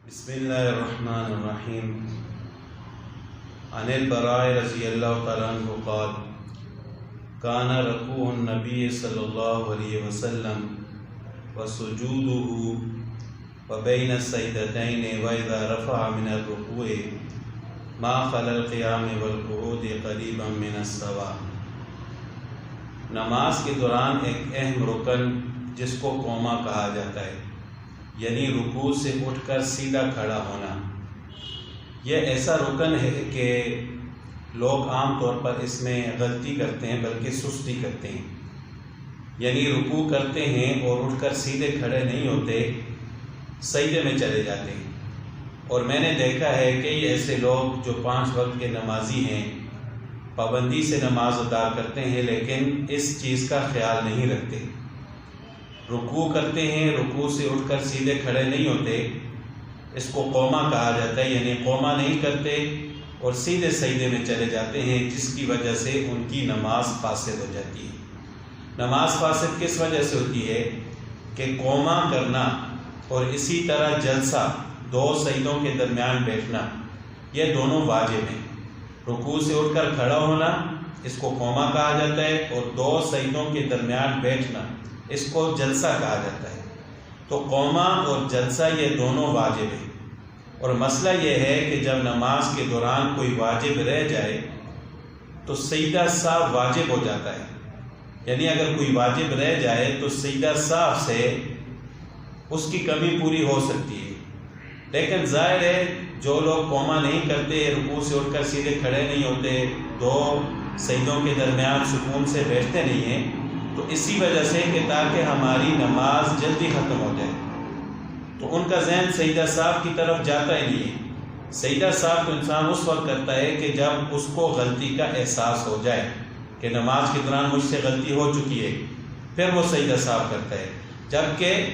بسم اللہ الرحمن الرحیم عن البراء رضی اللہ تعالیٰ عنہ قال کان رکوع النبی صلی اللہ علیہ وسلم وسجودہ وبین السجدتین واذا رفع من الرکوع ما خلا القیام والقعود قریبا من السواء۔ نماز کے دوران ایک اہم رکن جس کو قوما کہا جاتا ہے، یعنی رکوع سے اٹھ کر سیدھا کھڑا ہونا، یہ ایسا رکن ہے کہ لوگ عام طور پر اس میں غلطی کرتے ہیں بلکہ سستی کرتے ہیں، یعنی رکوع کرتے ہیں اور اٹھ کر سیدھے کھڑے نہیں ہوتے، سجدے میں چلے جاتے ہیں۔ اور میں نے دیکھا ہے کہ ایسے لوگ جو 5 وقت کے نمازی ہیں، پابندی سے نماز ادا کرتے ہیں لیکن اس چیز کا خیال نہیں رکھتے، رکوع کرتے ہیں، رکوع سے اٹھ کر سیدھے کھڑے نہیں ہوتے، اس کو قوما کہا جاتا ہے، یعنی قوما نہیں کرتے اور سیدھے سجدے میں چلے جاتے ہیں، جس کی وجہ سے ان کی نماز فاسد ہو جاتی ہے۔ نماز فاسد کس وجہ سے ہوتی ہے کہ قوما کرنا اور اسی طرح جلسہ 2 سجدوں کے درمیان بیٹھنا، یہ دونوں واجب ہیں۔ رکوع سے اٹھ کر کھڑا ہونا اس کو قوما کہا جاتا ہے، اور 2 سجدوں کے درمیان بیٹھنا اس کو جلسہ کہا جاتا ہے۔ تو قوما اور جلسہ یہ دونوں واجب ہیں، اور مسئلہ یہ ہے کہ جب نماز کے دوران کوئی واجب رہ جائے تو سجدہ سہو واجب ہو جاتا ہے، یعنی اگر کوئی واجب رہ جائے تو سجدہ سہو سے اس کی کمی پوری ہو سکتی ہے۔ لیکن ظاہر ہے جو لوگ قوما نہیں کرتے، رکوع سے اٹھ کر سیدھے کھڑے نہیں ہوتے، 2 سجدوں کے درمیان سکون سے بیٹھتے نہیں ہیں، تو اسی وجہ سے کہ تاکہ ہماری نماز جلدی ختم ہو جائے تو ان کا ذہن سجدہ سہو کی طرف جاتا ہی نہیں ہے۔ سجدہ سہو تو انسان اس وقت کرتا ہے کہ جب اس کو غلطی کا احساس ہو جائے کہ نماز کے دوران مجھ سے غلطی ہو چکی ہے، پھر وہ سجدہ سہو کرتا ہے۔ جبکہ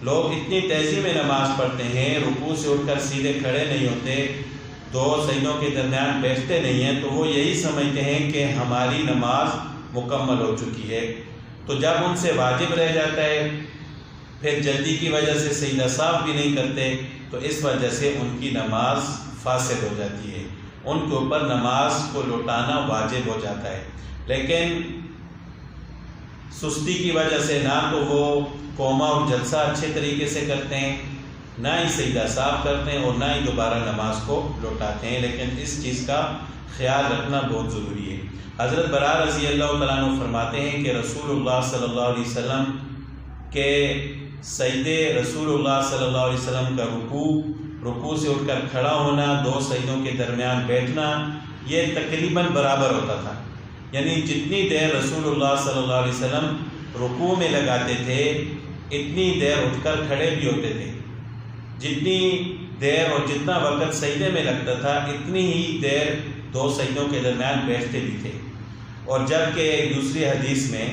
لوگ اتنی تیزی میں نماز پڑھتے ہیں، رکوع سے اٹھ کر سیدھے کھڑے نہیں ہوتے، 2 سجدوں کے درمیان بیٹھتے نہیں ہیں، تو وہ یہی سمجھتے ہیں کہ ہماری نماز مکمل ہو چکی ہے۔ تو جب ان سے واجب رہ جاتا ہے، پھر جلدی کی وجہ سے سجدہ سہو بھی نہیں کرتے، تو اس وجہ سے ان کی نماز فاسد ہو جاتی ہے، ان کے اوپر نماز کو لوٹانا واجب ہو جاتا ہے۔ لیکن سستی کی وجہ سے نہ تو وہ قوما اور جلسہ اچھے طریقے سے کرتے ہیں، نہ ہی سجدہ سہو کرتے ہیں، اور نہ ہی دوبارہ نماز کو لوٹاتے ہیں۔ لیکن اس چیز کا خیال رکھنا بہت ضروری ہے۔ حضرت براء رضی اللہ تعالیٰ عنہ فرماتے ہیں کہ رسول اللہ صلی اللہ علیہ وسلم کے سجدے، رسول اللہ صلی اللہ علیہ وسلم کا رکوع سے اٹھ کر کھڑا ہونا، 2 سجدوں کے درمیان بیٹھنا، یہ تقریباً برابر ہوتا تھا، یعنی جتنی دیر رسول اللہ صلی اللہ علیہ وسلم رکوع میں لگاتے تھے اتنی دیر اٹھ کر کھڑے بھی ہوتے تھے، جتنی دیر اور جتنا وقت سجدے میں لگتا تھا اتنی ہی دیر 2 سجدوں کے درمیان بیٹھتے بھی تھے۔ اور جبکہ ایک دوسری حدیث میں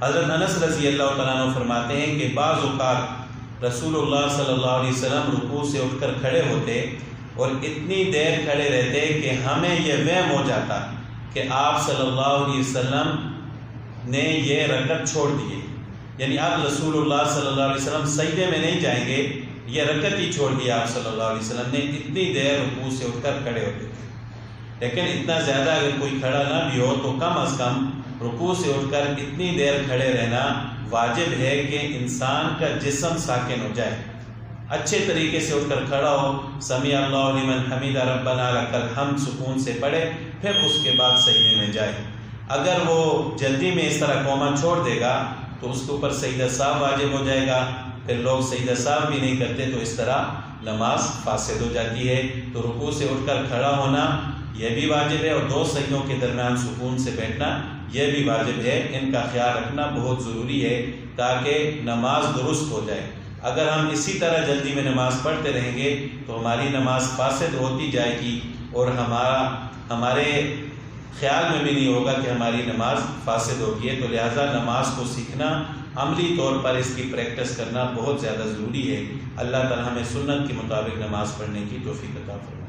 حضرت انس رضی اللہ تعالیٰ عنہ فرماتے ہیں کہ بعض اوقات رسول اللہ صلی اللہ علیہ وسلم رکوع سے اٹھ کر کھڑے ہوتے اور اتنی دیر کھڑے رہتے کہ ہمیں یہ وہم ہو جاتا کہ آپ صلی اللہ علیہ وسلم نے یہ رکعت چھوڑ دی ہے، یعنی اب رسول اللہ صلی اللہ علیہ وسلم سجدے میں نہیں جائیں گے، یہ رکعت ہی چھوڑ دی آپ صلی اللہ علیہ وسلم نے، اتنی دیر رکوع سے اٹھ کر کھڑے ہوتے تھے۔ لیکن اتنا زیادہ اگر کوئی کھڑا نہ بھی ہو تو کم از کم رکوع سے اٹھ کر اتنی دیر کھڑے رہنا واجب ہے کہ انسان کا جسم ساکن ہو جائے، اچھے طریقے سے اٹھ کر کھڑا ہو، سمیع اللہ لمن حمدہ ربنا لک الحمد سکون سے پڑھے، پھر اس کے بعد سجدے میں جائے۔ اگر وہ جلدی میں اس طرح قوما چھوڑ دے گا تو اس کے اوپر سجدہ سہو واجب ہو جائے گا، پھر لوگ سجدہ سہو بھی نہیں کرتے، تو اس طرح نماز فاسد ہو جاتی ہے۔ تو رکوع سے اٹھ کر کھڑا ہونا یہ بھی واجب ہے، اور 2 سجدوں کے درمیان سکون سے بیٹھنا یہ بھی واجب ہے۔ ان کا خیال رکھنا بہت ضروری ہے تاکہ نماز درست ہو جائے۔ اگر ہم اسی طرح جلدی میں نماز پڑھتے رہیں گے تو ہماری نماز فاسد ہوتی جائے گی، اور ہمارے خیال میں بھی نہیں ہوگا کہ ہماری نماز فاسد ہوگی ہے۔ تو لہٰذا نماز کو سیکھنا، عملی طور پر اس کی پریکٹس کرنا بہت زیادہ ضروری ہے۔ اللہ تعالی ہمیں سنت کے مطابق نماز پڑھنے کی توفیق عطا فرمائے۔